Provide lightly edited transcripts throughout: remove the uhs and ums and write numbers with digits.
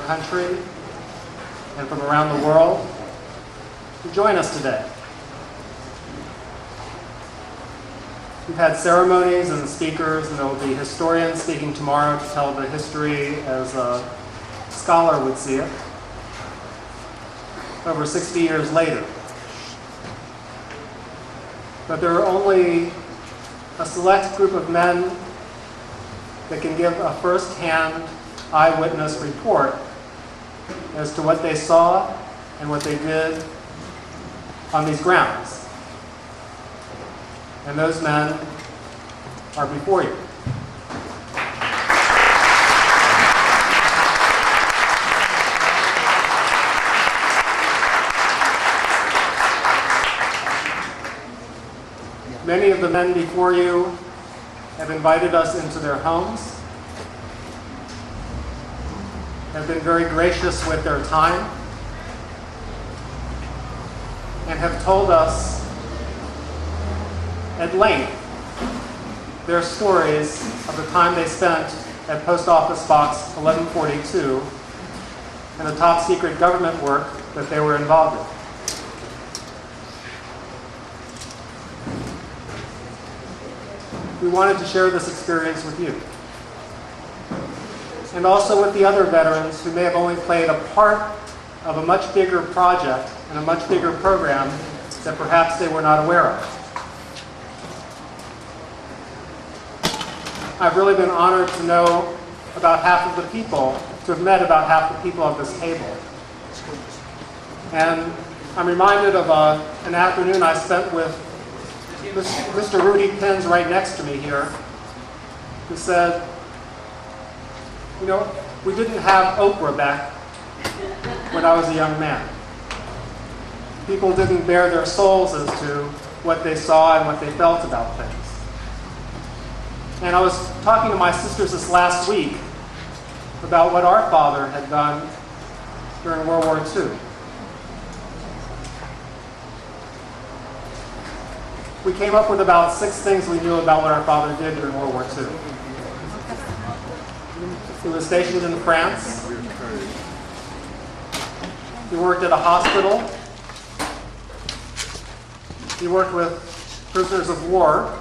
country and from around the world to join us today. We've had ceremonies and speakers, and there will be historians speaking tomorrow to tell the history as a scholar would see it, over 60 years later. But there are only a select group of men that can give a first-hand eyewitness report as to what they saw and what they did on these grounds. And those men are before you. Many of the men before you have invited us into their homes, have been very gracious with their time, and have told us at length their stories of the time they spent at Post Office Box 1142 and the top secret government work that they were involved in. We wanted to share this experience with you, and also with the other veterans who may have only played a part of a much bigger project and a much bigger program that perhaps they were not aware of. I've really been honored to know about half of the people, to have met about half the people at this table. And I'm reminded of an afternoon I spent with Mr. Rudy Pins right next to me here, who said, you know, we didn't have Oprah back when I was a young man. People didn't bare their souls as to what they saw and what they felt about things. And I was talking to my sisters this last week about what our father had done during World War II. We came up with about 6 things we knew about what our father did during World War II. He was stationed in France. He worked at a hospital. He worked with prisoners of war.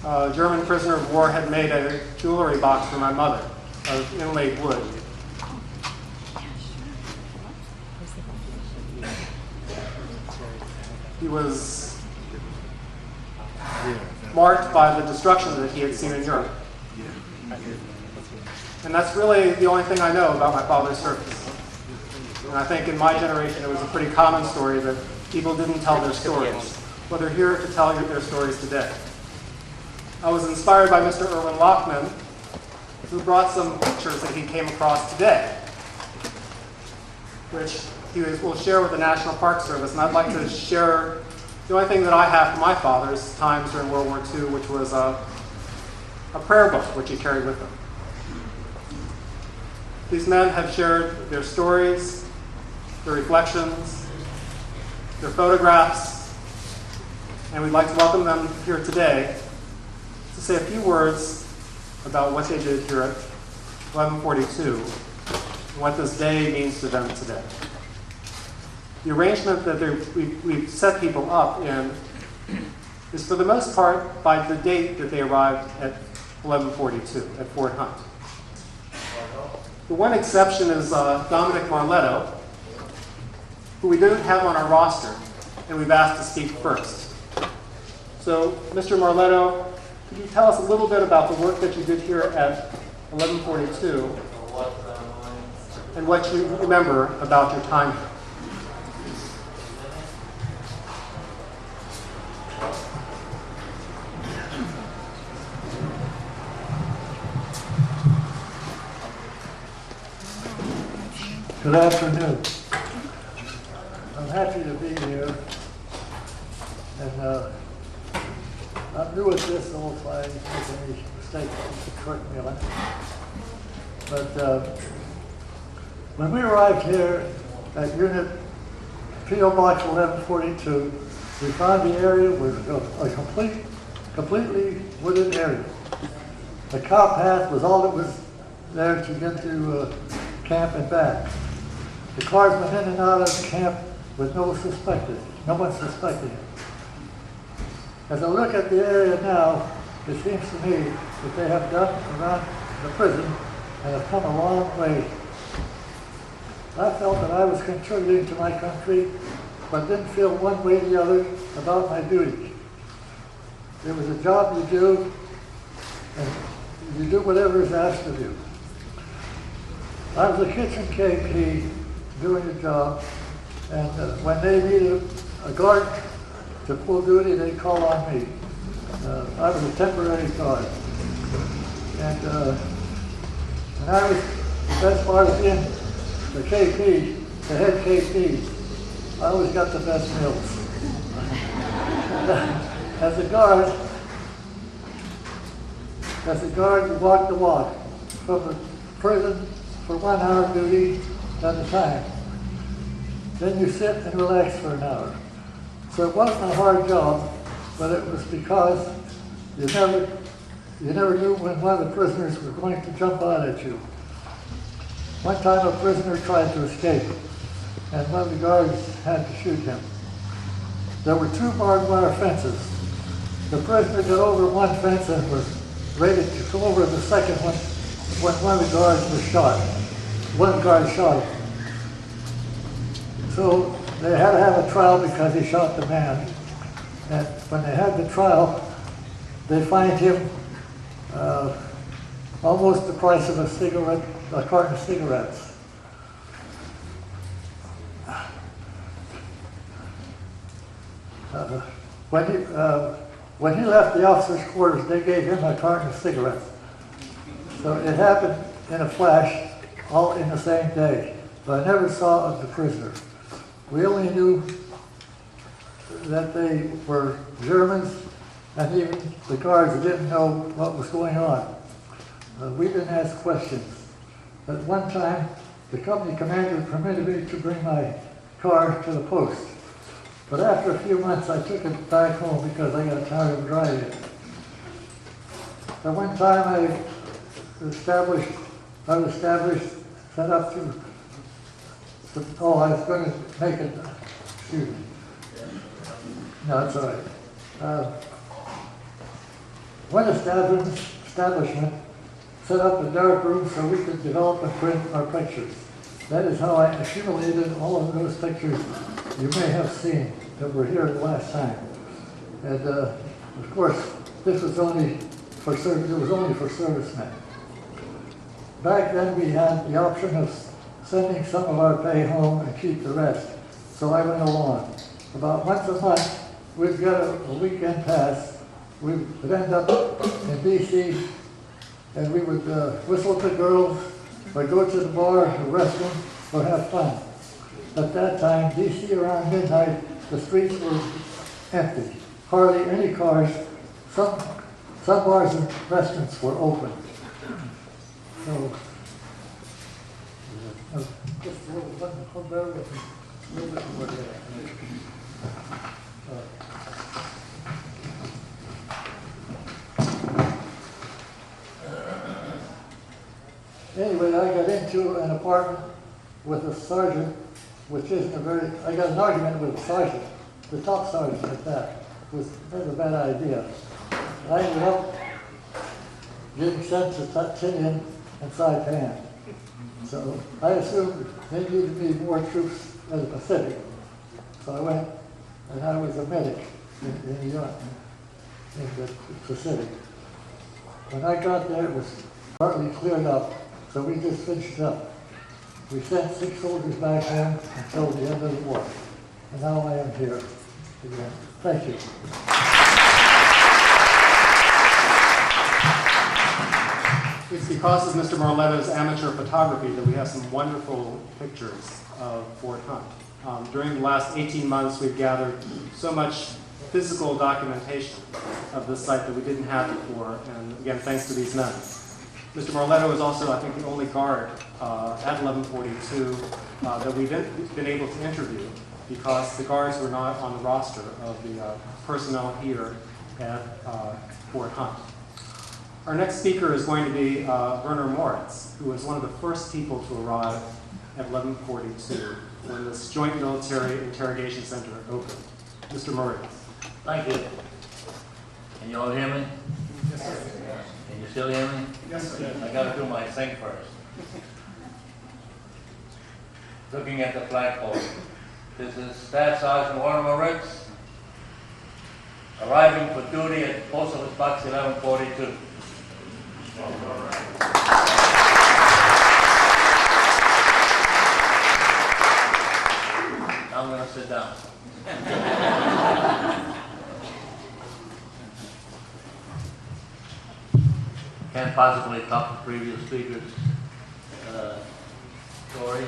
A German prisoner of war had made a jewelry box for my mother of inlaid wood. He was marked by the destruction that he had seen in Europe. And that's really the only thing I know about my father's service. And I think in my generation it was a pretty common story that people didn't tell their stories. Well, they're here to tell you their stories today. I was inspired by Mr. Erwin Lockman, who brought some pictures that he came across today, which he will share with the National Park Service. And I'd like to share the only thing that I have from my father's times during World War II, which was a prayer book which he carried with him. These men have shared their stories, their reflections, their photographs, and we'd like to welcome them here today to say a few words about what they did here at 1142 and what this day means to them today. The arrangement that we've set people up in is for the most part by the date that they arrived at 1142 at Fort Hunt. The one exception is Dominic Marletto, who we didn't have on our roster, and we've asked to speak first. So, Mr. Marletto, could you tell us a little bit about the work that you did here at 1142 and what you remember about your time here? Good afternoon. I'm happy to be here, and I'm new at this, so if I make any mistakes, you can correct me on it. But when we arrived here at Unit P.O. Box 1142, we found the area was a completely wooded area. The cow path was all that was there to get to camp and back. The cars went in and out of the camp with no one suspecting it. As I look at the area now, it seems to me that they have done around the prison and have come a long way. I felt that I was contributing to my country, but didn't feel one way or the other about my duty. It was a job you do, and you do whatever is asked of you. I was a kitchen KP doing the job, and when they needed a guard to full duty, they called on me. I was a temporary guard. And I was, the best part of being the KP, the head KP, I always got the best meals. As a guard, you walk the walk from the prison for 1 hour duty at a time. Then you sit and relax for an hour. So it wasn't a hard job, but it was because you never knew when one of the prisoners was going to jump out at you. One time a prisoner tried to escape, and one of the guards had to shoot him. There were 2 barbed wire fences. The prisoner got over one fence and was ready to come over the second one when one of the guards was shot. One guard shot him. So they had to have a trial because he shot the man. And when they had the trial, they fined him almost the price of a carton of cigarettes. When he left the officers' quarters, they gave him a carton of cigarettes. So it happened in a flash, all in the same day. But I never saw the prisoner. We only knew that they were Germans, and even the guards didn't know what was going on. We didn't ask questions. At one time, the company commander permitted me to bring my car to the post. But after a few months, I took it back home because I got tired of driving it. At one time, I was established, set up to, I was going to make it, excuse me. No, it's all right. One establishment set up a dark room so we could develop and print our pictures. That is how I accumulated all of those pictures you may have seen that were here the last time. And of course, this was only for servicemen. Back then we had the option of sending some of our pay home and keep the rest. So I went along. About once a month, we'd get a weekend pass. We would end up in D.C. and we would whistle to girls, or go to the bar, the restaurant, or have fun. At that time, D.C. around midnight, the streets were empty. Hardly any cars. Some bars and restaurants were open. So, just a little bit, bear with me. A little bit more there. Anyway, I got into an apartment with a sergeant, which isn't a very, I got an argument with a sergeant, the top sergeant at that. That's a bad idea. I ended up getting sent to Tinian and Saipan. So I assumed they needed me more troops in the Pacific. So I went, and I was a medic in the Pacific. When I got there, it was partly cleared up. So we just finished up. We sent 6 soldiers back home until the end of the war. And now I am here again. Thank you. It's because of Mr. Marletto's amateur photography that we have some wonderful pictures of Fort Hunt. During the last 18 months, we've gathered so much physical documentation of this site that we didn't have before. And again, thanks to these men. Mr. Marletto is also, I think, the only guard at 1142 that we've been able to interview because the guards were not on the roster of the personnel here at Fort Hunt. Our next speaker is going to be Werner Moritz, who was one of the first people to arrive at 1142 when this joint military interrogation center opened. Mr. Moritz. Thank you. Can you all hear me? Yes, sir. Can you still hear me? Yes, sir. I got to do my thing first. Looking at the flagpole. This is Staff Sergeant Werner Moritz, arriving for duty at Post Office Box 1142. I'm going to sit down. Can't possibly top the previous speaker's story,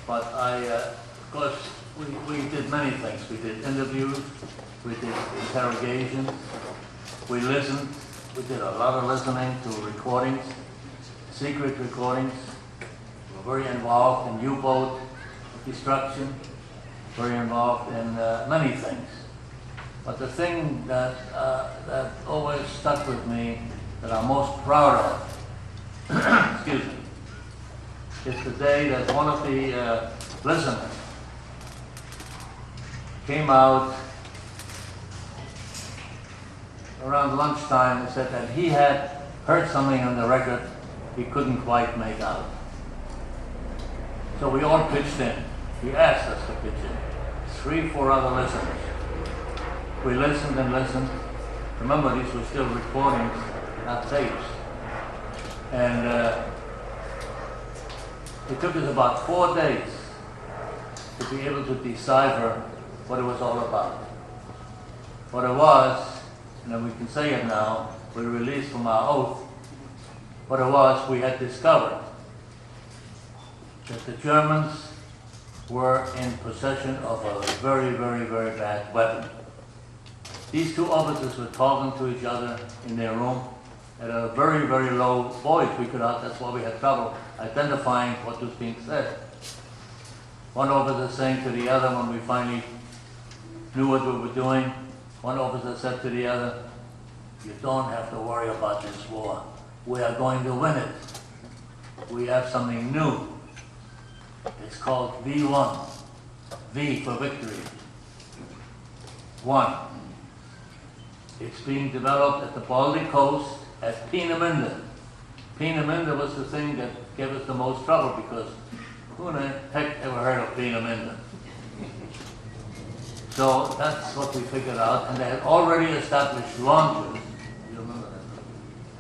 but of course, we did many things. We did interviews, we did interrogations, we listened, we did a lot of listening to recordings, secret recordings. We were very involved in U-boat destruction, very involved in many things. But the thing that always stuck with me, that I'm most proud of, excuse me, is the day that one of the listeners came out around lunchtime and said that he had heard something on the record he couldn't quite make out. So we all pitched in. He asked us to pitch in. 3-4 other listeners. We listened and listened. Remember, these were still recordings, not tapes. And it took us about 4 days to be able to decipher what it was all about. What it was, and we can say it now, we're released from our oath. What it was, we had discovered that the Germans were in possession of a very, very, very bad weapon. These two officers were talking to each other in their room at a very, very low voice. That's why we had trouble identifying what was being said. One officer saying to the other when we finally knew what we were doing, one officer said to the other, "You don't have to worry about this war. We are going to win it. We have something new. It's called V1. V for victory. 1. It's being developed at the Baltic coast at Peenemünde. Peenemünde was the thing that gave us the most trouble because who in the heck ever heard of Peenemünde? So that's what we figured out, and they had already established launches. You remember that?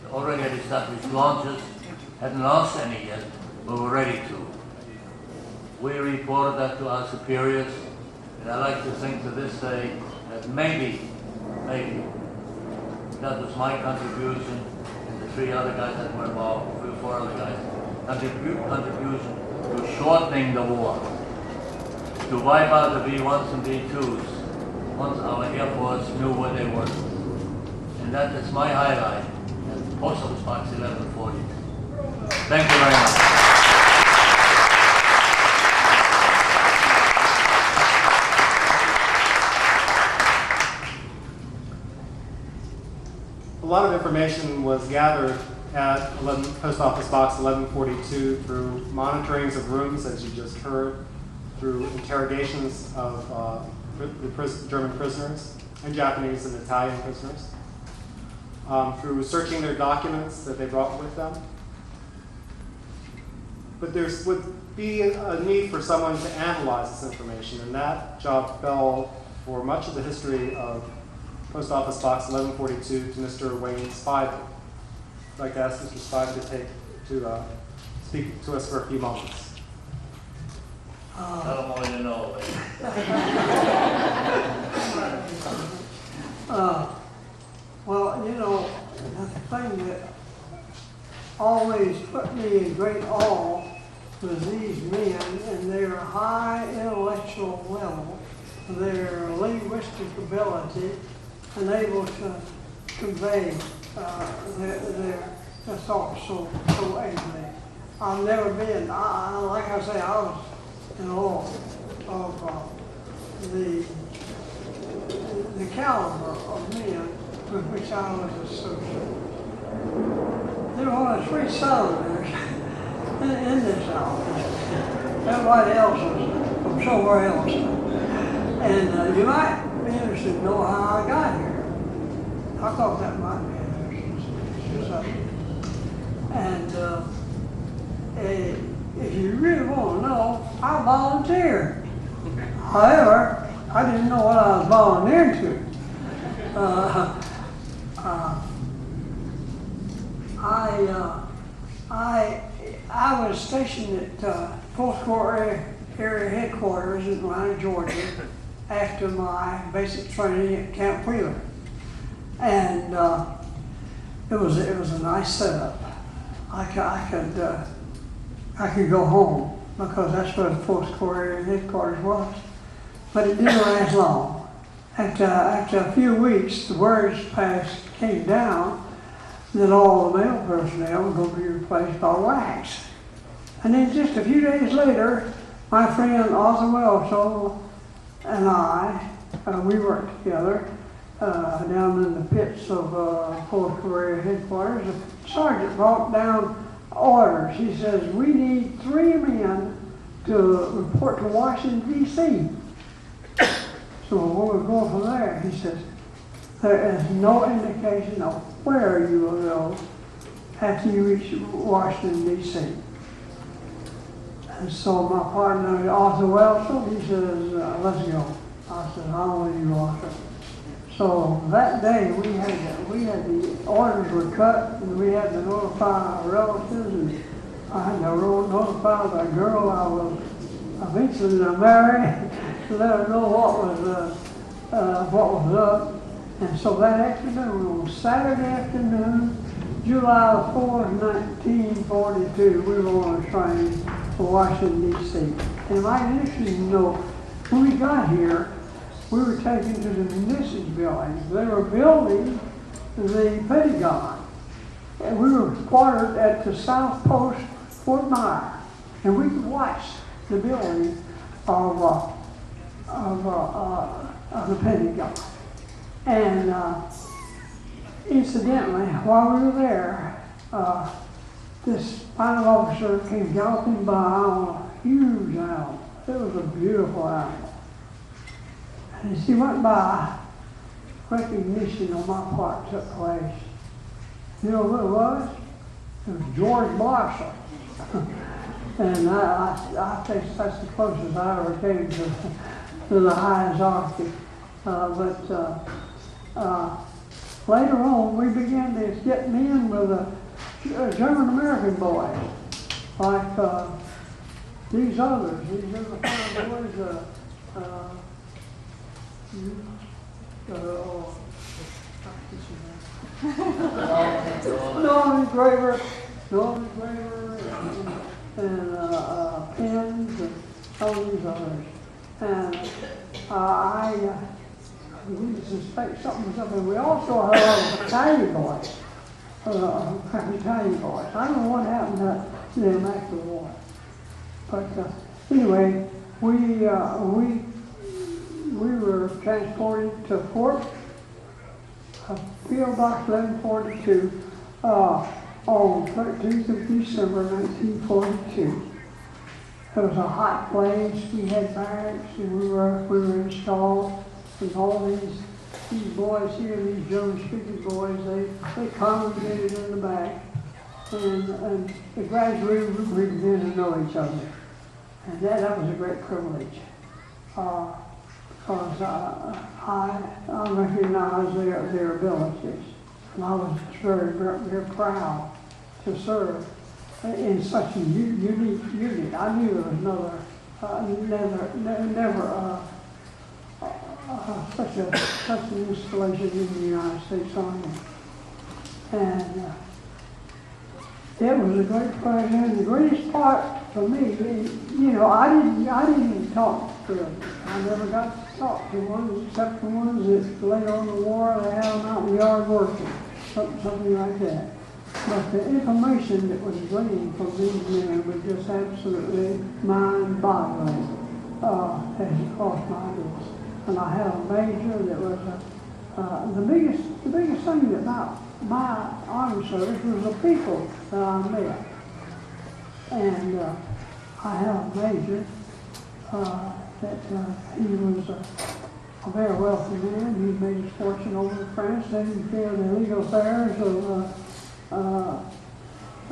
They already had established launches, hadn't launched any yet, but were ready to. We reported that to our superiors, and I like to think to this day that maybe, that was my contribution, and the 3 other guys that were involved, 3 or 4 other guys, contribution to shortening the war, to wipe out the V1s and V2s once our Air Force knew where they were. And that is my highlight at Post Office Box 1140. Thank you very much. A lot of information was gathered at Post Office Box 1142 through monitorings of rooms, as you just heard, through interrogations of the German prisoners and Japanese and Italian prisoners, through searching their documents that they brought with them. But there would be a need for someone to analyze this information, and that job fell for much of the history of Post Office Box 1142 to Mr. Wayne Spivey. I'd like to ask Mr. Spivey to speak to us for a few moments. Tell them all you know. Well, you know, the thing that always put me in great awe was these men and their high intellectual level, their linguistic ability, and able to convey their thoughts so ably. I've never been, like I say, I was in awe of the caliber of men with which I was associated. there were 3 Southerners in this office. Everybody else was from somewhere else. And you might be interested to know how I got here. I thought that might be interesting. And if you really want to know, I volunteered. However, I didn't know what I was volunteering to. I was stationed at Fourth Corps Area Headquarters in Atlanta, Georgia, after my basic training at Camp Wheeler, and it was a nice setup. I could go home because that's where the Fourth Corps Area Headquarters was, but it didn't last long. After a few weeks, the words came down that all the male personnel were going to be replaced by whites. And then just a few days later, my friend Arthur Welsall and I, we worked together down in the pits of Fourth Corps Area Headquarters. The sergeant brought down orders. He says, we need 3 men to report to Washington, D.C. So when we go from there, he says, there is no indication of where you will go after you reach Washington, D.C. And so my partner, Arthur Welsall, he says, let's go. I said, I want you, Arthur. So that day we had the orders were cut, and we had to notify our relatives, and I had to notify the girl I was eventually to marry to let her know what was up. And so that afternoon, on Saturday afternoon, July 4th, 1942, we were on a train for Washington, D.C. And it might be interesting to know, when we got here, we were taken to the munitions building. They were building the Pentagon. And we were quartered at the South Post, Fort Myer. And we could watch the building of the Pentagon. And incidentally, while we were there, this final officer came galloping by on a huge animal. It was a beautiful animal. And as he went by, recognition on my part took place. You know who it was? It was George Marshall. And I think that's the closest I ever came to the hierarchy. Later on, we began to get men with German-American boys, like these others. These other fine boys, Norman Graver, and Pins, and all these others. And we suspect something was up, and we also had Italian boys, Italian boys. I don't know what happened to them after the war, but anyway, we were transported to Fort Field Box 1142 on 13th of December 1942. It was a hot place. We had barracks, and we were installed. And all these boys here, these German-speaking boys, they congregated in the back, and gradually we began to know each other, and that was a great privilege, because I recognized their abilities, and I was very, very proud to serve in such a unique unit. I knew there was never such an installation in the United States Army. And it was a great pleasure. And the greatest part for me, I didn't talk to them. I never got to talk to ones except the ones that later on in the war they had them out in the yard working, something like that. But the information that was gleaned from these men was just absolutely mind-boggling as it crossed my desk. And I had a major that was the biggest thing about my Army service was the people that I met. And I have a major that he was a very wealthy man. He made his fortune over in France, taking care of the legal affairs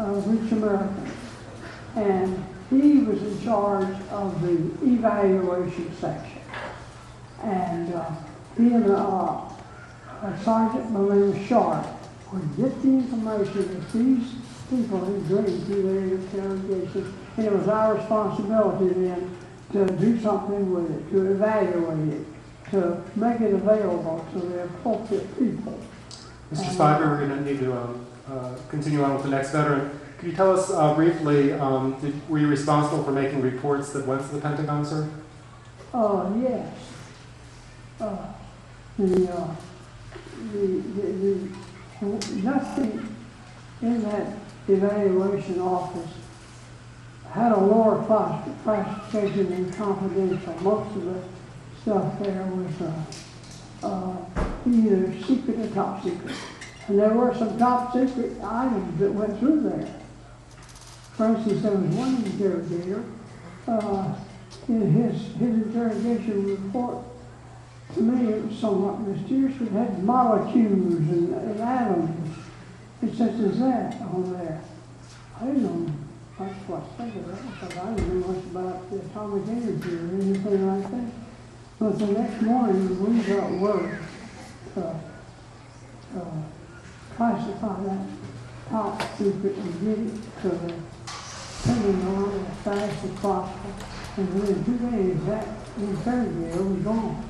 of rich Americans. And he was in charge of the evaluation section. And he and a sergeant by the name of Sharp would get the information that these people had gained through their interrogations, and it was our responsibility then to do something with it, to evaluate it, to make it available to the appropriate people. Mr. Spivey, we're going to need to continue on with the next veteran. Could you tell us briefly, were you responsible for making reports that went to the Pentagon, sir? Yes. Nothing in that evaluation office had a lower classification than confidential. Most of the stuff there was either secret or top secret. And there were some top secret items that went through there. For instance, there was one interrogator, in his interrogation report, to me it was somewhat mysterious. It had molecules and atoms and such as that on there. I didn't know much what to think of that, because I didn't know much about the atomic energy or anything like that. But the next morning, we got word to classify that top secret and get it to the Pentagon as fast as possible. And within 2 days, that interrogator was gone.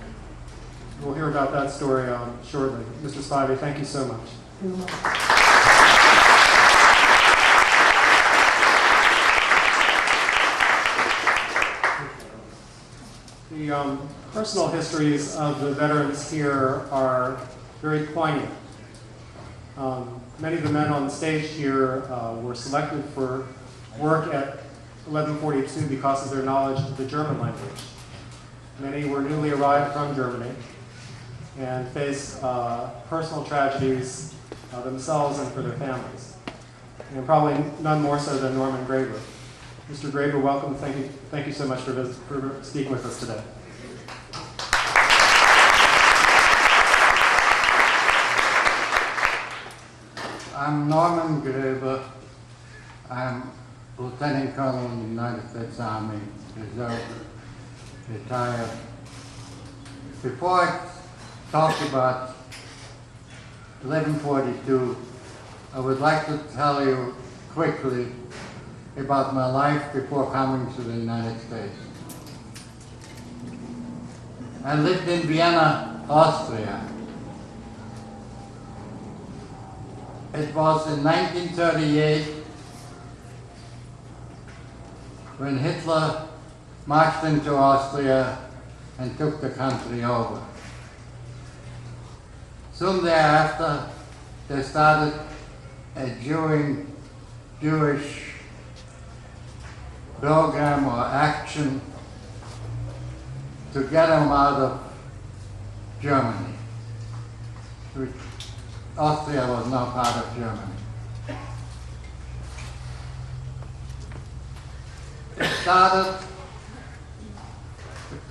We'll hear about that story shortly. Mr. Spivey, thank you so much. You're welcome. The personal histories of the veterans here are very poignant. Many of the men on stage here were selected for work at 1142 because of their knowledge of the German language. Many were newly arrived from Germany and face personal tragedies themselves and for their families. And probably none more so than Norman Graber. Mr. Graber, welcome. Thank you so much for speaking with us today. I'm Norman Graber. I'm Lieutenant Colonel in the United States Army, Reserve, retired. Before I talk about 1142, I would like to tell you quickly about my life before coming to the United States. I lived in Vienna, Austria. It was in 1938 when Hitler marched into Austria and took the country over. Soon thereafter, they started a Jewish program or action to get them out of Germany. Austria was now part of Germany. It started,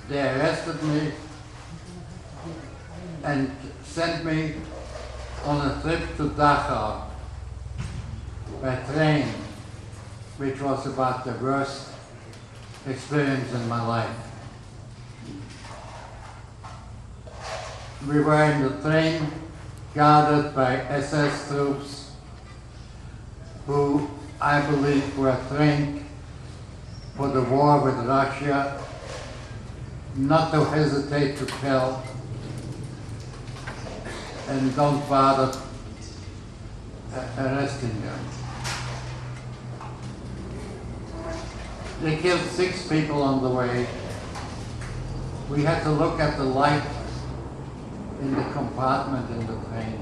they arrested me and sent me on a trip to Dachau by train, which was about the worst experience in my life. We were in the train guarded by SS troops who I believe were trained for the war with Russia, not to hesitate to kill, and don't bother arresting them. They killed 6 people on the way. We had to look at the light in the compartment in the train,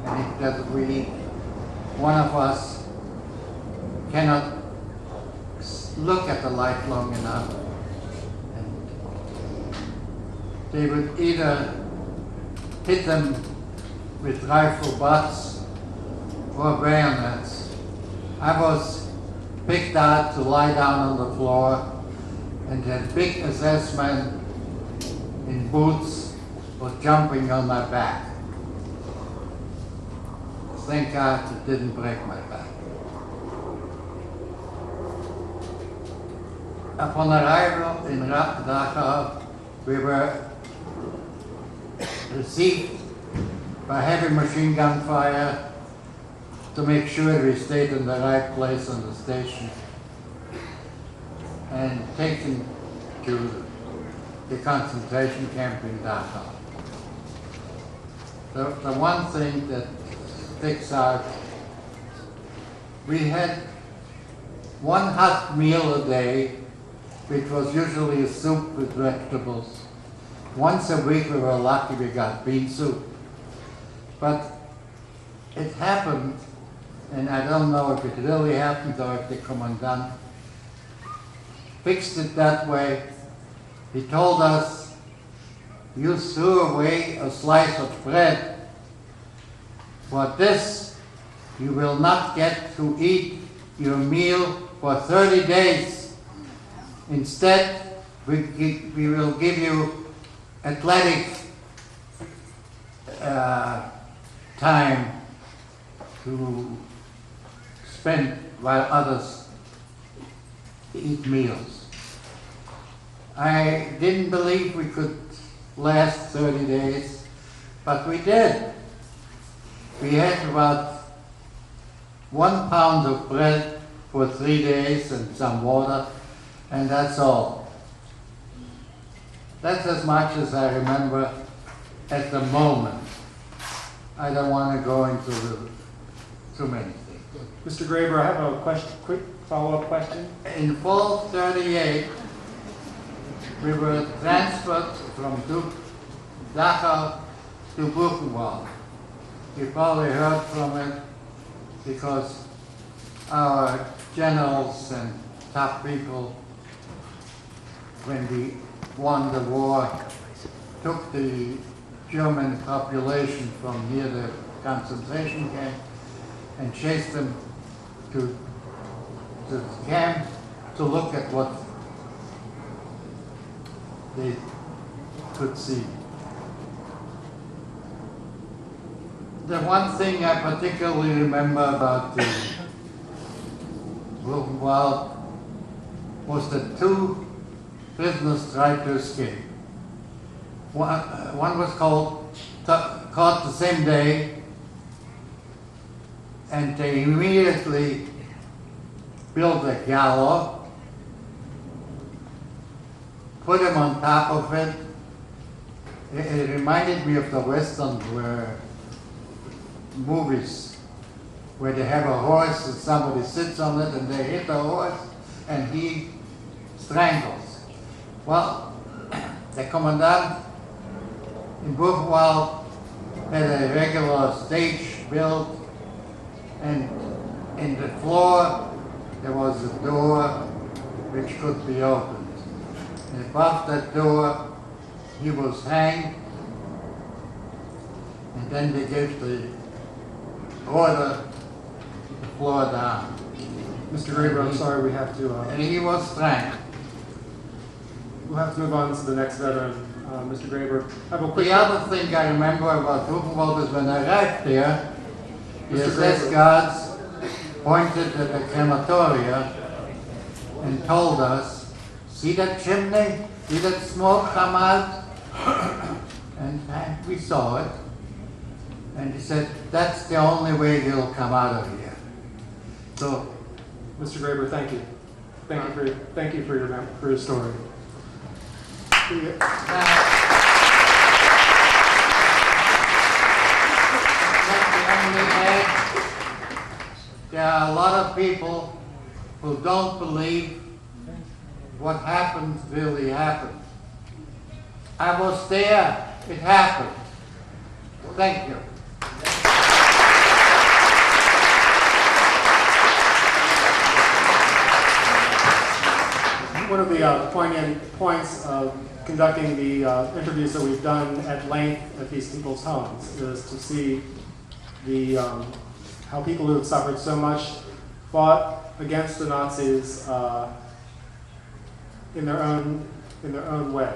and that one of us cannot look at the light long enough. And they would either hit them with rifle butts or bayonets. I was picked out to lie down on the floor, and that big SS man in boots was jumping on my back. Thank God it didn't break my back. Upon arrival in Dachau, we were received by heavy machine gun fire to make sure we stayed in the right place on the station, and taken to the concentration camp in Dachau. The one thing that sticks out, we had one hot meal a day, which was usually a soup with vegetables. Once a week we were lucky we got bean soup. But it happened, and I don't know if it really happened or if the commandant fixed it that way. He told us, you threw away a slice of bread. For this, you will not get to eat your meal for 30 days. Instead, we will give you athletic time to spend while others eat meals. I didn't believe we could last 30 days, but we did. We had about 1 pound of bread for 3 days and some water, and that's all. That's as much as I remember at the moment. I don't want to go into too many things. Mr. Graber, I have a question, quick follow-up question. In fall 38, we were transferred from Dachau to Buchenwald. You probably heard from it because our generals and top people, when we won the war, took the German population from near the concentration camp and chased them to the camp to look at what they could see. The one thing I particularly remember about the Buchenwald was that 2 prisoners tried to escape. One was caught the same day, and they immediately built a gallows, put him on top of it. It reminded me of the Western movies where they have a horse and somebody sits on it and they hit the horse and he strangles. Well, the commandant in Buchenwald had a regular stage built, and in the floor there was a door which could be opened. And above that door he was hanged, and then they gave the order the floor down. Mr. Graber, I'm sorry, we have to, And he was strangled. we'll have to move on to the next veteran. Mr. Graber, I have a quick... The other thing I remember about Buchenwald is when I arrived there, the Mr. SS Graber. guards pointed at the crematoria and told us, see that chimney? See that smoke come out? And we saw it. And he said, that's the only way you'll come out of here. So, Mr. Graber, thank you. Thank you for your story. now, let me only add, there are a lot of people who don't believe what happened really happened. I was there, it happened. Thank you. One of the poignant points of conducting the interviews that we've done at length at these people's homes is to see the how people who had suffered so much fought against the Nazis in their own way.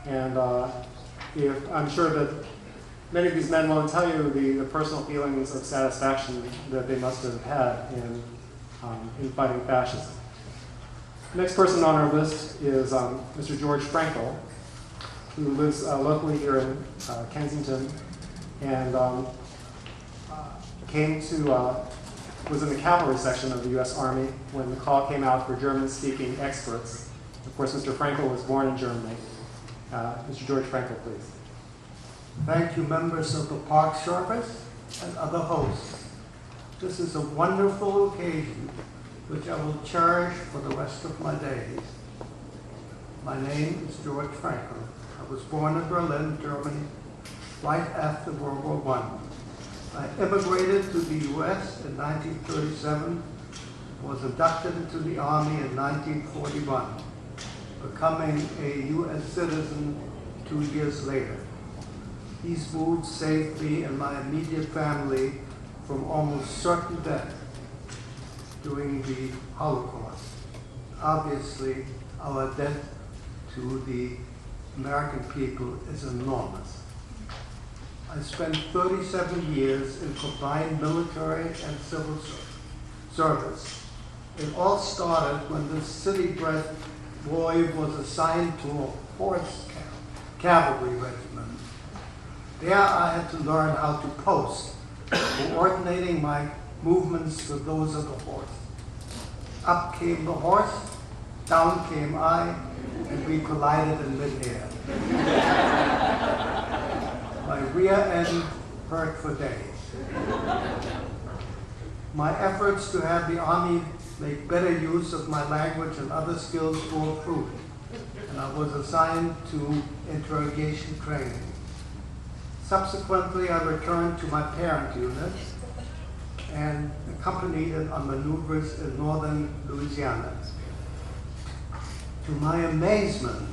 And I'm sure that many of these men won't tell you the personal feelings of satisfaction that they must have had in fighting fascism. The next person on our list is Mr. George Frankel, who lives locally here in Kensington, and was in the cavalry section of the U.S. Army when the call came out for German-speaking experts. Of course, Mr. Frankel was born in Germany. Mr. George Frankel, please. Thank you, members of the Park Service and other hosts. This is a wonderful occasion which I will cherish for the rest of my days. My name is George Frankel. I was born in Berlin, Germany, right after World War I. I immigrated to the U.S. in 1937, was inducted into the Army in 1941, becoming a U.S. citizen 2 years later. These moves saved me and my immediate family from almost certain death during the Holocaust. Obviously, our debt to the American people is enormous. I spent 37 years in combined military and civil service. It all started when the city-bred boy was assigned to a horse cavalry regiment. There I had to learn how to post, coordinating my movements with those of the horse. Up came the horse, down came I, and we collided in midair. My rear end hurt for days. My efforts to have the Army make better use of my language and other skills bore fruit, and I was assigned to interrogation training. Subsequently, I returned to my parent unit and accompanied it on maneuvers in northern Louisiana. To my amazement,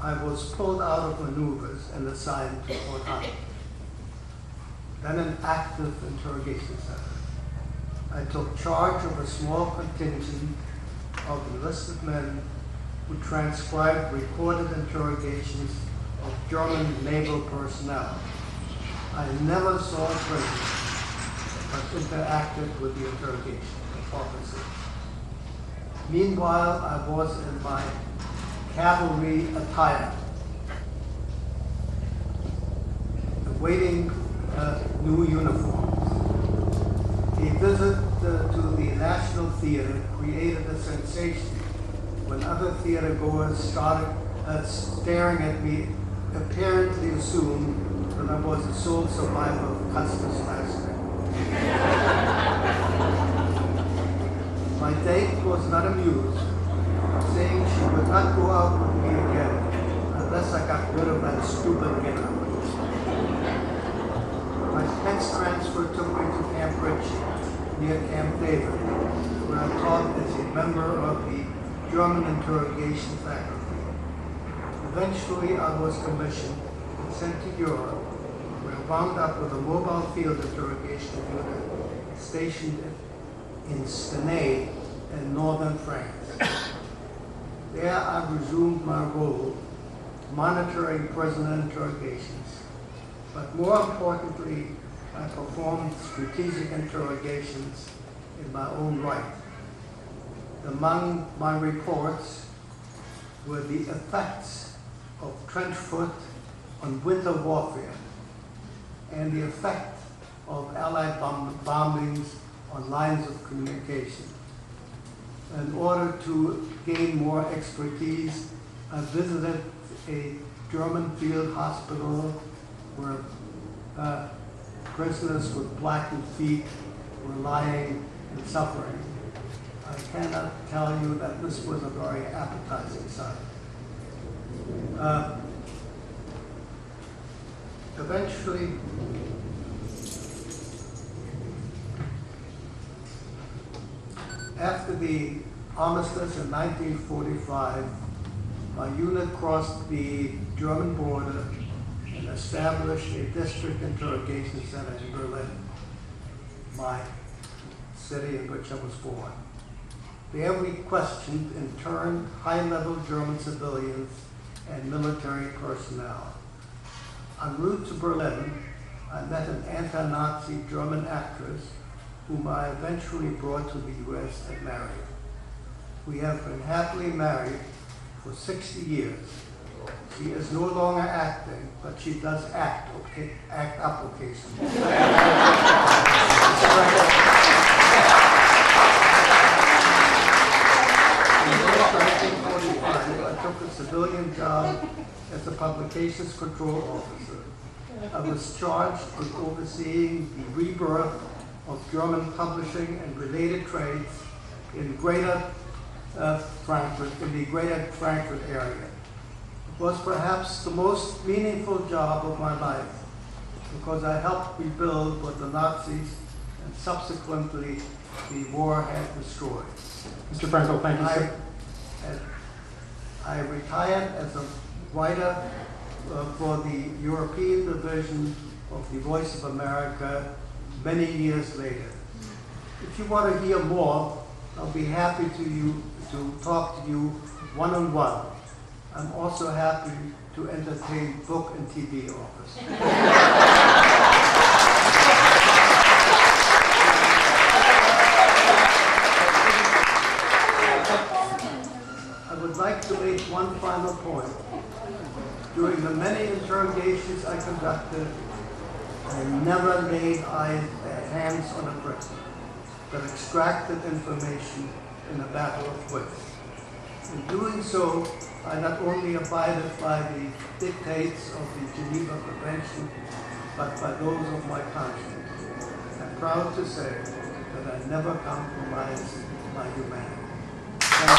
I was pulled out of maneuvers and assigned to Fort Hunt, then an active interrogation center. I took charge of a small contingent of enlisted men who transcribed recorded interrogations of German naval personnel. I never saw a prisoner, but interacted with the interrogation officers. Meanwhile, I was in my cavalry attire, awaiting new uniforms. A visit to the National Theater created a sensation when other theater goers started staring at me, apparently assumed that I was the sole survivor of Custer's massacre. My date was not amused, saying she would not go out with me again unless I got rid of that stupid getup. My next transfer took me to Camp Ritchie, near Camp David, where I taught as a member of the German interrogation faculty. Eventually, I was commissioned and sent to Europe, where I wound up with a mobile field interrogation unit stationed in Stenay in northern France. There, I resumed my role, monitoring prisoner interrogations, but more importantly, I performed strategic interrogations in my own right. Among my reports were the effects of trench foot on winter warfare and the effect of Allied bombings on lines of communication. In order to gain more expertise, I visited a German field hospital where prisoners with blackened feet were lying and suffering. I cannot tell you that this was a very appetizing sight. Eventually, after the armistice in 1945, my unit crossed the German border and established a district interrogation center in Berlin. my city in which I was born. There we questioned, in turn, high-level German civilians and military personnel. En route to Berlin, I met an anti-Nazi German actress whom I eventually brought to the U.S. and married. We have been happily married for 60 years. She is no longer acting, but she does act up occasionally. In 1945, I took a civilian job as a publications control officer. I was charged with overseeing the rebirth of German publishing and related trades in Greater Frankfurt, in the Greater Frankfurt area. It was perhaps the most meaningful job of my life because I helped rebuild what the Nazis and subsequently the war had destroyed. Mr. Frankel, thank you, sir. I retired as a writer for the European division of the Voice of America many years later. If you want to hear more, I'll be happy to talk to you one-on-one. I'm also happy to entertain book and TV offers. I would like to make one final point. During the many interrogations I conducted, I never laid hands on a prisoner, but extracted information in a battle of wits. In doing so, I not only abided by the dictates of the Geneva Convention, but by those of my conscience. I'm proud to say that I never compromised my humanity. Thank you.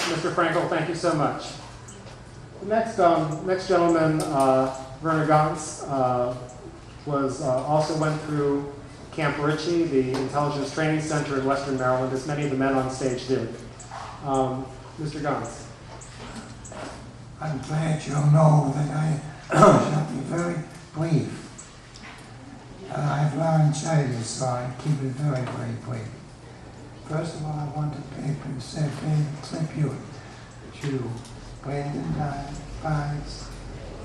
Mr. Frankel, thank you so much. The next gentleman, Werner Ganz, also went through Camp Ritchie, the intelligence training center in Western Maryland, as many of the men on stage did. Mr. Ganz. I'm glad you'll know that I shall be very brief. I've learned Chinese, so I keep it very, very brief. First of all, I want to pay a tribute to Brandon Pines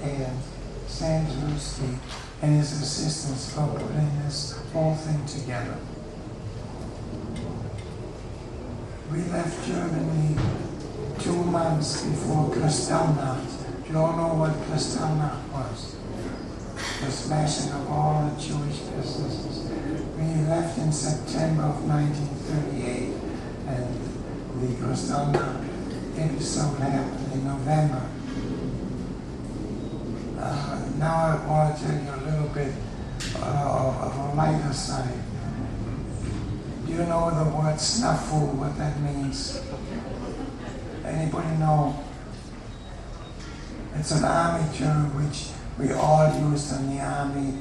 and Sam Zalewski and his assistants for putting this whole thing together. We left Germany 2 months before Kristallnacht. You all know what Kristallnacht was. The smashing of all the Jewish businesses. We left in September of 1938, and the Kristallnacht episode happened in November. Now I want to tell you a little bit of a lighter side. Do you know the word snafu, what that means? Anybody know? It's an army term which we all used in the army.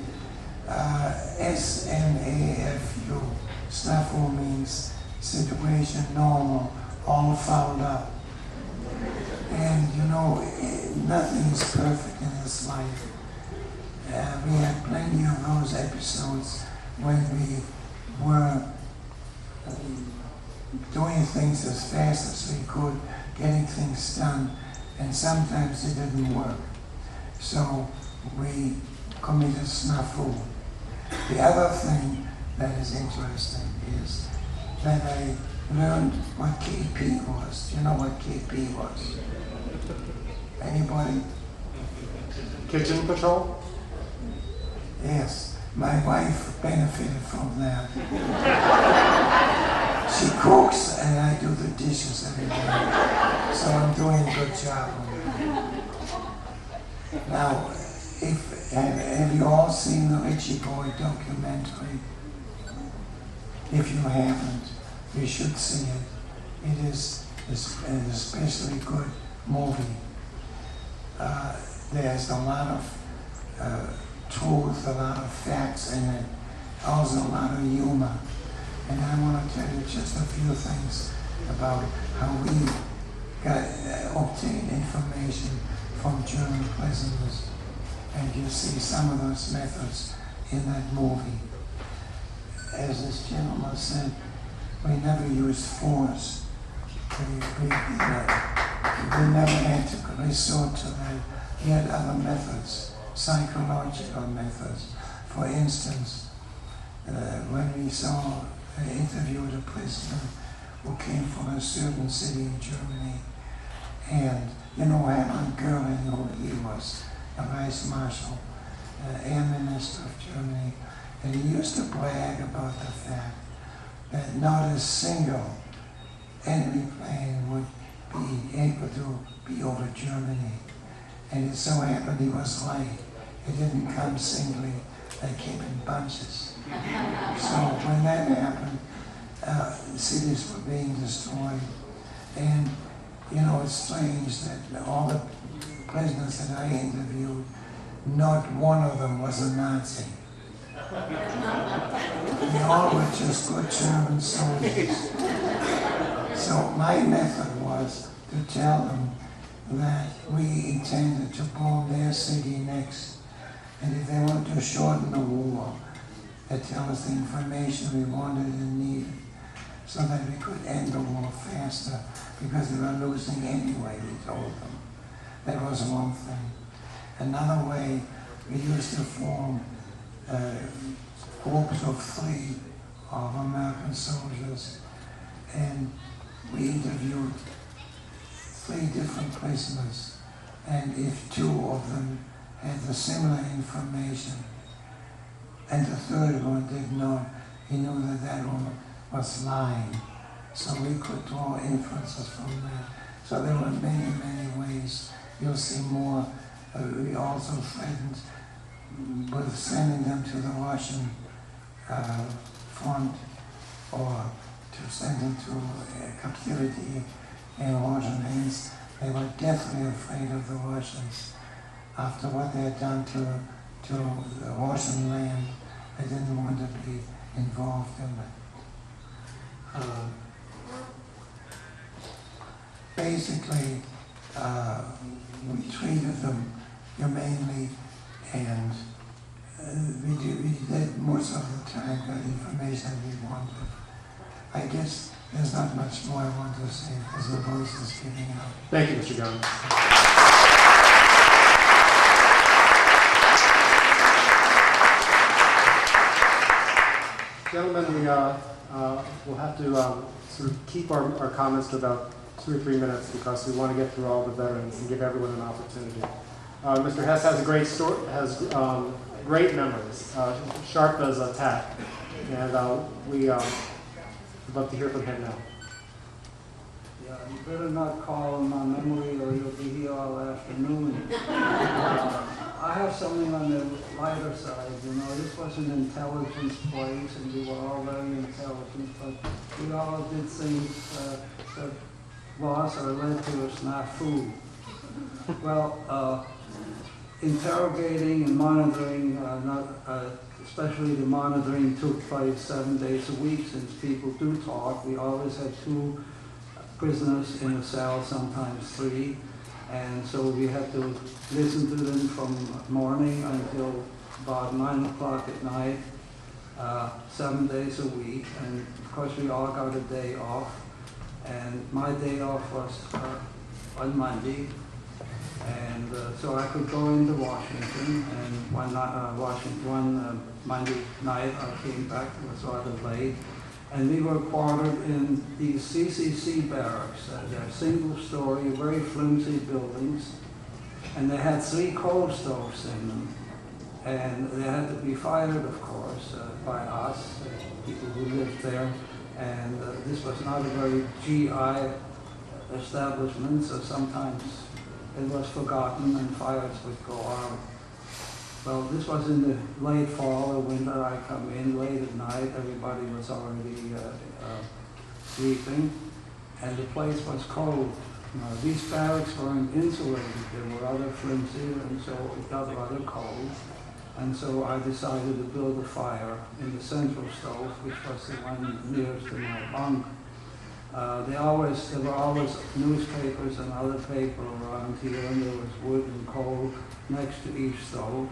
SNAFU. Snafu means situation normal, all fouled up. And you know, nothing is perfect in this life. We had plenty of those episodes when we were doing things as fast as we could, getting things done, and sometimes it didn't work. So we committed snafu. The other thing that is interesting is that I learned what KP was. Do you know what KP was? Anybody? Kitchen patrol? Yes, my wife benefited from that. She cooks and I do the dishes every day. So I'm doing a good job on it. Now, have you all seen the Ritchie Boy documentary? If you haven't, you should see it. It is an especially good movie. There's a lot of truth, a lot of facts in it, also a lot of humor. And I want to tell you just a few things about how we got obtained information from German prisoners. And you see some of those methods in that movie. As this gentleman said, we never used force. We never had to resort to that. We had other methods, psychological methods. For instance, when we interviewed a prisoner who came from a certain city in Germany, and you know Hermann Göring, who he was, a vice marshal, air minister of Germany, and he used to brag about the fact that not a single enemy plane would be able to be over Germany. And it so happened he was right. It didn't come singly, they came in bunches. So when that happened, cities were being destroyed. And you know, it's strange that all the prisoners that I interviewed, not one of them was a Nazi. They all were just good German soldiers. So my method was to tell them that we intended to bomb their city next. And if they wanted to shorten the war, they tell us the information we wanted and needed so that we could end the war faster because they were losing anyway, we told them. That was one thing. Another way, we used to form groups of 3 of American soldiers, and we interviewed 3 different prisoners, and if 2 of them had the similar information and the 3rd one did not, he knew that that one was lying. So we could draw inferences from that. So there were many, many ways. You'll see more. We also threatened with sending them to the Russian front or to send them to captivity in Russian hands. They were deathly afraid of the Russians. After what they had done to the Russian land, they didn't want to be involved in it. Basically, we treated them humanely, and we did most of the time got information we wanted. I guess there's not much more I want to say because the voice is giving out. Thank you, Mr. Gunn. Gentlemen, we will have to sort of keep our comments to about 2 or 3 minutes because we want to get through all the veterans and give everyone an opportunity. Mr. Hess has a great story, has great memories, sharp as a tack, and we would love to hear from him now. Yeah, you better not call on my memory or you'll be here all afternoon. I have something on the lighter side, you know, this was an intelligence place and we were all very intelligent, but we all did things that lost or led to a snafu. Well, interrogating and monitoring, especially the monitoring took place 7 days a week since people do talk. We always had 2 prisoners in a cell, sometimes 3. And so we had to listen to them from morning until about 9 o'clock at night, 7 days a week. And of course we all got a day off. And my day off was on Monday. And so I could go into Washington, and one Monday night I came back, it was rather late, and we were quartered in these CCC barracks. They're single-story, very flimsy buildings, and they had 3 coal stoves in them, and they had to be fired, of course, by us, people who lived there, and this was not a very GI establishment, so sometimes it was forgotten and fires would go out. Well, this was in the late fall or winter. I come in late at night, everybody was already sleeping, and the place was cold. Now, these barracks weren't insulated, there were other flimsy, and so it got rather cold. And so I decided to build a fire in the central stove, which was the one nearest to my bunk. There were always newspapers and other paper around here, and there was wood and coal next to each stove.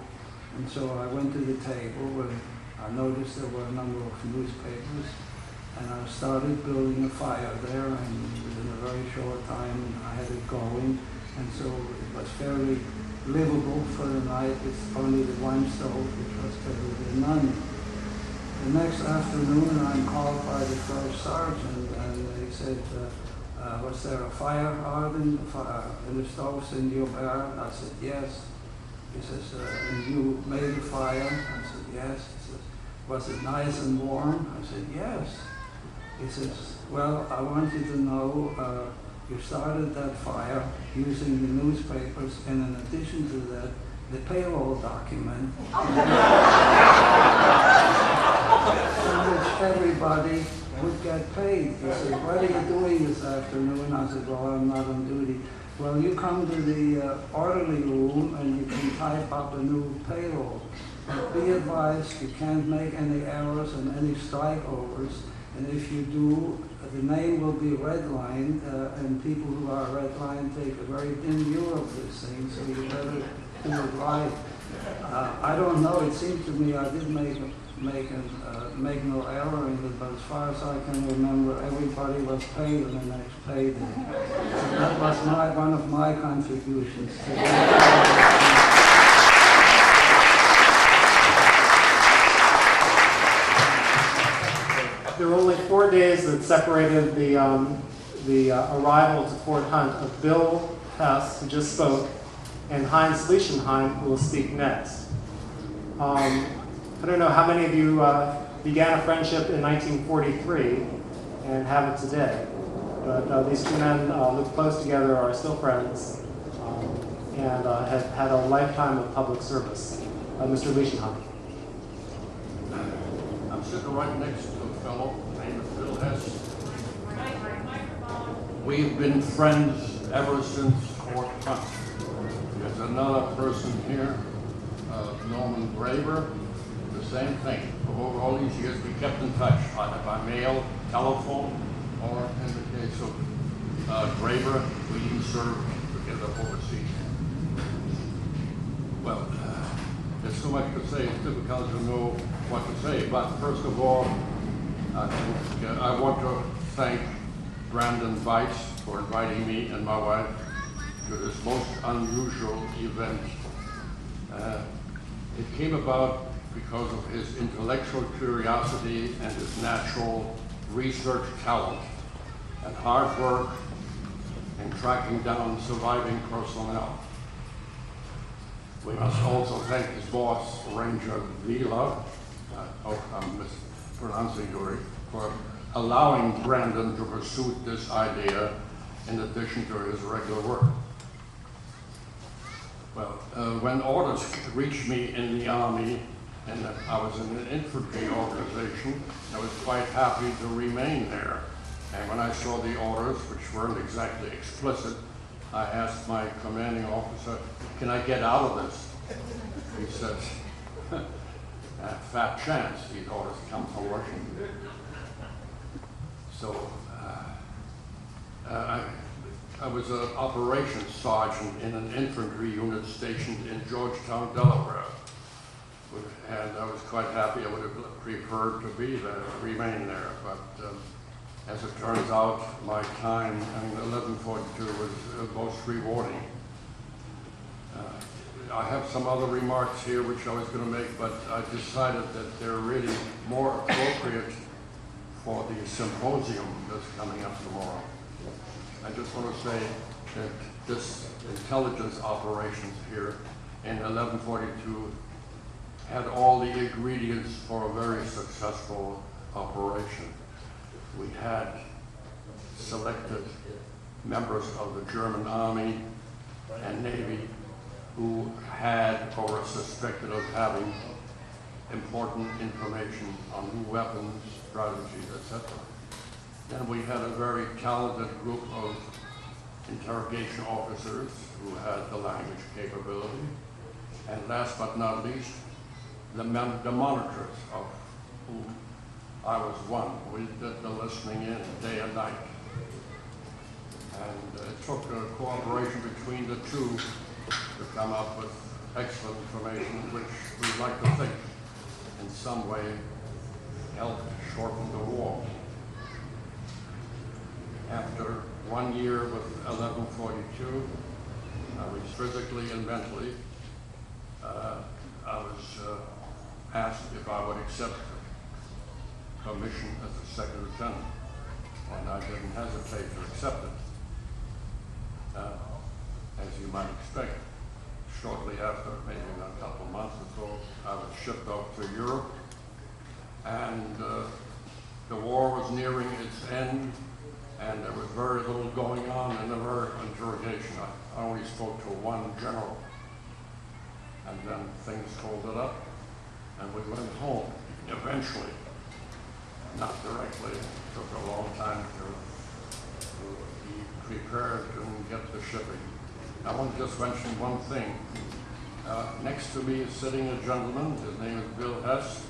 And so I went to the table and I noticed there were a number of newspapers, and I started building a fire there, and within a very short time I had it going, and so it was fairly livable for the night with only the one stove, which was better than none. The next afternoon I'm called by the first sergeant, and they said, was there a fire hardened in the stoves in your barrel? I said, yes. He says, and you made a fire? I said, yes. He says, was it nice and warm? I said, yes. He says, well, I want you to know you started that fire using the newspapers, and in addition to that, the payroll document in which everybody would get paid. He said, what are you doing this afternoon? I said, well, I'm not on duty. Well, you come to the orderly room and you can type up a new payroll. But be advised, you can't make any errors and any strikeovers. And if you do, the name will be redlined, and people who are redlined take a very dim view of this thing, so you better do it right. I don't know, it seemed to me I did make no error in it, but as far as I can remember, everybody was paid on the next payday. So that was one of my contributions to it. There were only 4 days that separated the arrival to Fort Hunt of Bill Hess, who just spoke, and Heinz Leichenheim, who will speak next. I don't know how many of you began a friendship in 1943 and have it today, but these two men lived close together, are still friends, and have had a lifetime of public service. Mr. Leichenheim. I'm sitting right next to a fellow named Bill Hess. We've been friends ever since Fort Hunt. There's another person here, Norman Graber, the same thing. Over all these years, we kept in touch, either by mail, telephone, or in the case of Graber, we even served together overseas. Well, there's so much to say, it's difficult to know what to say, but first of all, I want to thank Brandon Weitz for inviting me and my wife to this most unusual event. It came about because of his intellectual curiosity and his natural research talent and hard work in tracking down surviving personnel. We must also thank his boss, Ranger Vila, I hope I'm mispronouncing your, for allowing Brandon to pursue this idea in addition to his regular work. Well, when orders reached me in the Army, and I was in an infantry organization, I was quite happy to remain there. And when I saw the orders, which weren't exactly explicit, I asked my commanding officer, can I get out of this? He said, fat chance, these orders come from Washington. So I was an operations sergeant in an infantry unit stationed in Georgetown, Delaware. And I was quite happy. I would have preferred to be there, remain there. But as it turns out, my time in 1142 was most rewarding. I have some other remarks here which I was going to make, but I decided that they're really more appropriate for the symposium that's coming up tomorrow. I just want to say that this intelligence operations here in 1142 had all the ingredients for a very successful operation. We had selected members of the German Army and Navy who had or were suspected of having important information on new weapons, strategies, etc. And we had a very talented group of interrogation officers who had the language capability. And last but not least, the monitors, of whom I was one. We did the listening in day and night. And it took cooperation between the two to come up with excellent information, which we'd like to think in some way helped shorten the war. After 1 year with 1142, I was physically and mentally, I was asked if I would accept commission as a second lieutenant, and I didn't hesitate to accept it. As you might expect, shortly after, maybe in a couple of months or so, I was shipped off to Europe, and the war was nearing its end, and there was very little going on in the American interrogation. I only spoke to one general, and then things folded up, and we went home eventually. Not directly. It took a long time to be prepared and get the shipping. I want to just mention one thing. Next to me is sitting a gentleman, his name is Bill Hess,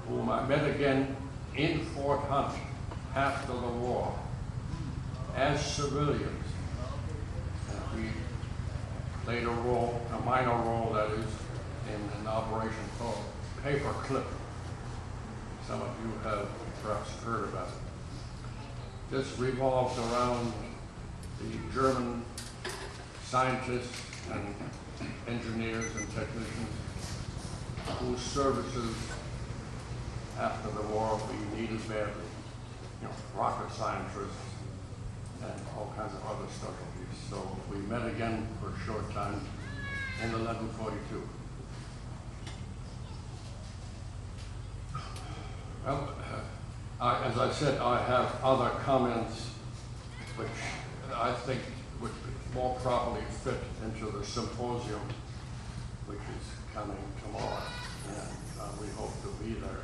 whom I met again in Fort Hunt after the war as civilians. And we played a role, a minor role that is, in an operation called Paperclip. Some of you have perhaps heard about it. This revolves around the German scientists and engineers and technicians whose services after the war we needed badly. You know, rocket scientists and all kinds of other specialties. So we met again for a short time in 1142. Well, as I said, I have other comments which I think would more properly fit into the symposium, which is coming tomorrow, and we hope to be there.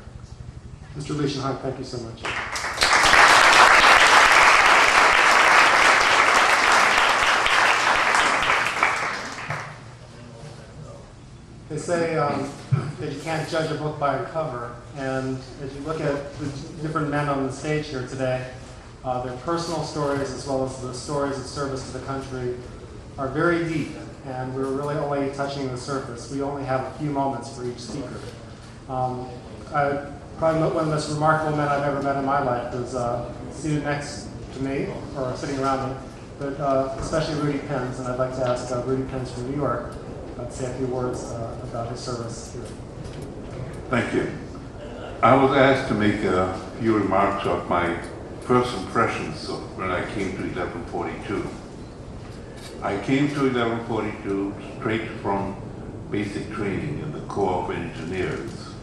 Mr. Leichenheim, thank you so much. They say that you can't judge a book by a cover, and as you look at the different men on the stage here today, their personal stories as well as the stories of service to the country are very deep, and we're really only touching the surface. We only have a few moments for each speaker. Probably one of the most remarkable men I've ever met in my life was seated next to me, or sitting around me, but especially Rudy Penns, and I'd like to ask Rudy Penns from New York to say a few words about his service here. Thank you. I was asked to make a few remarks of my first impressions of when I came to 1142. I came to 1142 straight from basic training in the Corps of Engineers.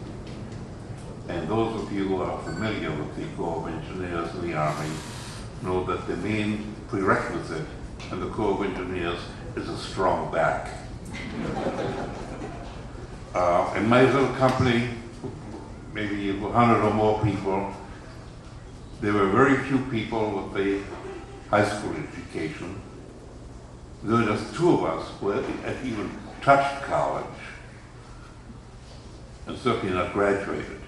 And those of you who are familiar with the Corps of Engineers in the Army know that the main prerequisite in the Corps of Engineers is a strong back. In my little company, maybe 100 or more people, there were very few people with a high school education. There were just two of us who had even touched college, and certainly not graduated.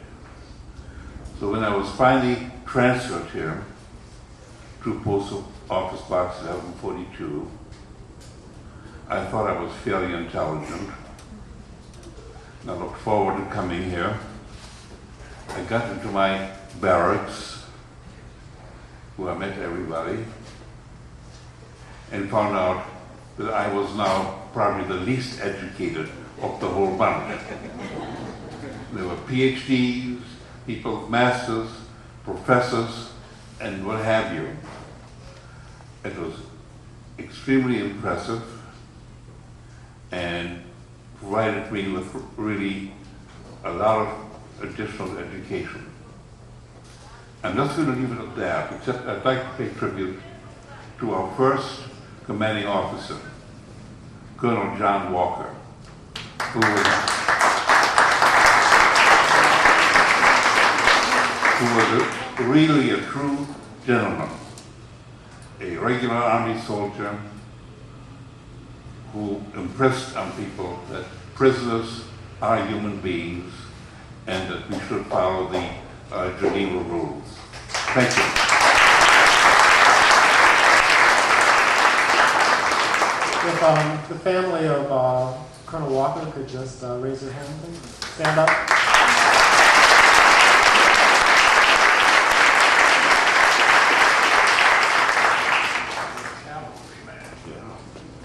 So when I was finally transferred here to Postal Office Box 1142, I thought I was fairly intelligent. I looked forward to coming here. I got into my barracks, where I met everybody, and found out that I was now probably the least educated of the whole bunch. There were PhDs, people with masters, professors, and what have you. It was extremely impressive and provided me with really a lot of additional education. I'm just going to leave it at that, except I'd like to pay tribute to our first commanding officer, Colonel John Walker, who was really a true gentleman, a regular Army soldier who impressed on people that prisoners are human beings and that we should follow the Geneva rules. Thank you. If the family of Colonel Walker could just raise their hand, please. Stand up.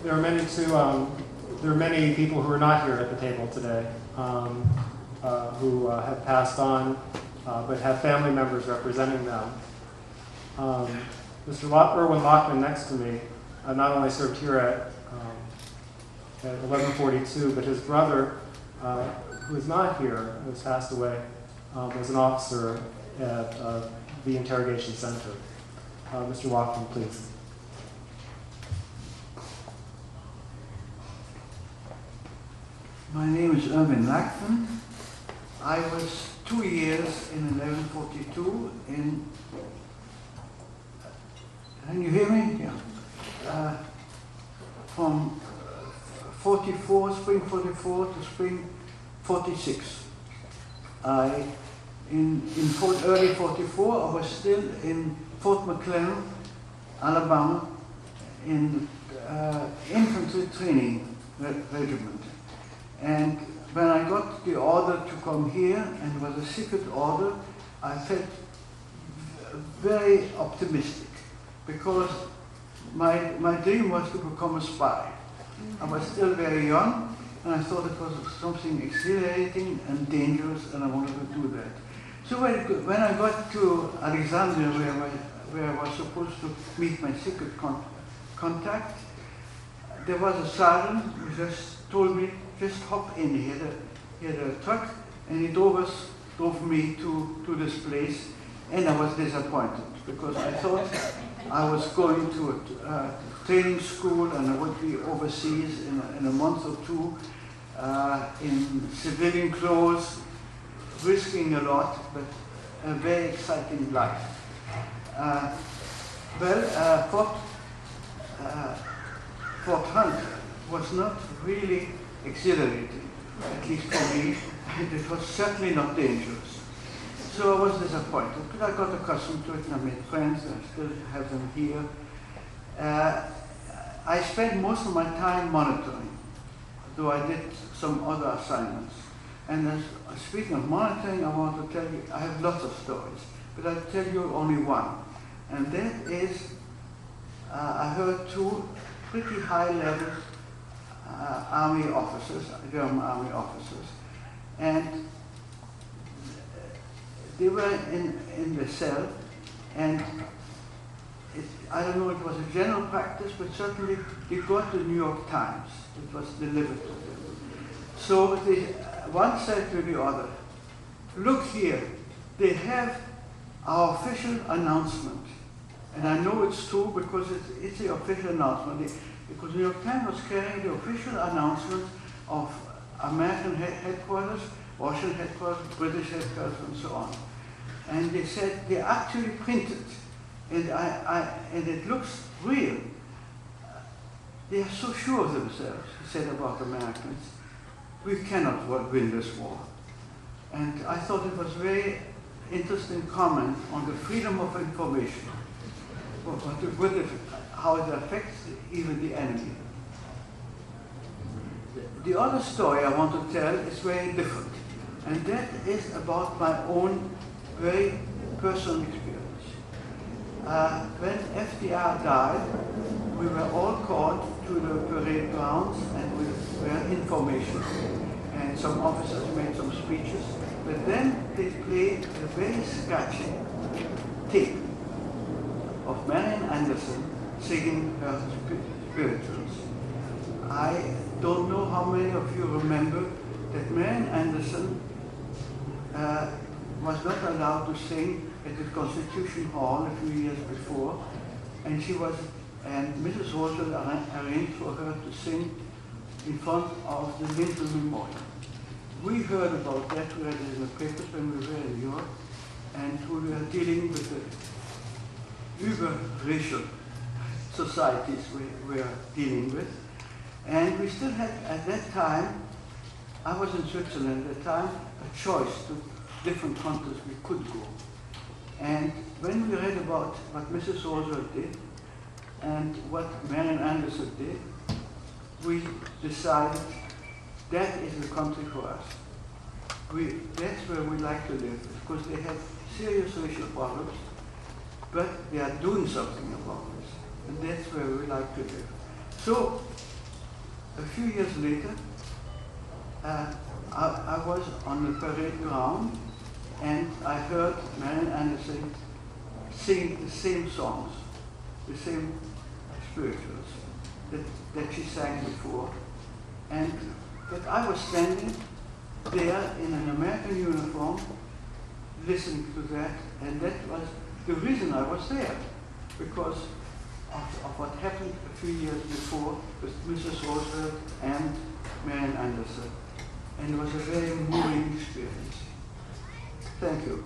There are many too. There are many people who are not here at the table today, who have passed on, but have family members representing them. Mr. Erwin Lockman, next to me, not only served here at 1142, but his brother, who is not here, who has passed away, was an officer at the interrogation center. Mr. Lockman, please. My name is Erwin Lackman. I was 2 years in 1142 in, can you hear me? Yeah. From 44, spring 44 to spring 46. Early 44, I was still in Fort McClellan, Alabama, in infantry training regiment. And when I got the order to come here, and it was a secret order, I felt very optimistic, because my dream was to become a spy. I was still very young, and I thought it was something exhilarating and dangerous, and I wanted to do that. So when I got to Alexandria, where I was supposed to meet my secret contact, there was a sergeant who just told me, just hop in. He had a truck, and he drove me to this place, and I was disappointed, because I thought I was going to a training school, and I would be overseas in a month or two, in civilian clothes, risking a lot, but a very exciting life. Fort Hunt was not really exhilarating, at least for me. It was certainly not dangerous. So I was disappointed, but I got accustomed to it, and I made friends, and I still have them here. I spent most of my time monitoring, though I did some other assignments. And speaking of monitoring, I want to tell you, I have lots of stories, but I'll tell you only one. And that is, I heard two pretty high-level army officers, German army officers, and they were in the cell, and I don't know if it was a general practice, but certainly they got the New York Times. It was delivered to them. So one said to the other, look here, they have our official announcement. And I know it's true because it's the official announcement. Because New York Times was carrying the official announcement of American headquarters, Washington headquarters, British headquarters, and so on. And they said they actually printed, and it looks real. They are so sure of themselves, he said about Americans. We cannot win this war. And I thought it was a very interesting comment on the freedom of information, how it affects even the enemy. The other story I want to tell is very different, and that is about my own very personal experience. When FDR died, we were all called to the parade grounds, and we were information, and some officers made some speeches, but then they played a very scratchy tape of Marian Anderson singing her spirituals. I don't know how many of you remember that Marian Anderson was not allowed to sing at the Constitution Hall a few years before, and Mrs. Roosevelt arranged for her to sing in front of the Lincoln Memorial. We heard about that, we read it in the papers when we were in New York, and we were dealing with the uber-racial societies we were dealing with. And we still had, at that time, I was in Switzerland at the time, a choice to different countries we could go. And when we read about what Mrs. Roosevelt did and what Marian Anderson did, we decided that is the country for us. That's where we like to live, because they have serious social problems, but they are doing something about this, and that's where we like to live. So, a few years later, I was on the parade ground, and I heard Marian Anderson sing the same songs, the same spirituals that she sang before, and that I was standing there in an American uniform listening to that, and that was the reason I was there, because of what happened a few years before with Mrs. Roosevelt and Marian Anderson. And it was a very moving experience. Thank you.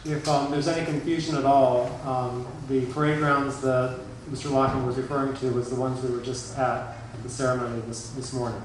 If there's any confusion at all, the parade grounds that Mr. Locken was referring to was the ones we were just at the ceremony this morning.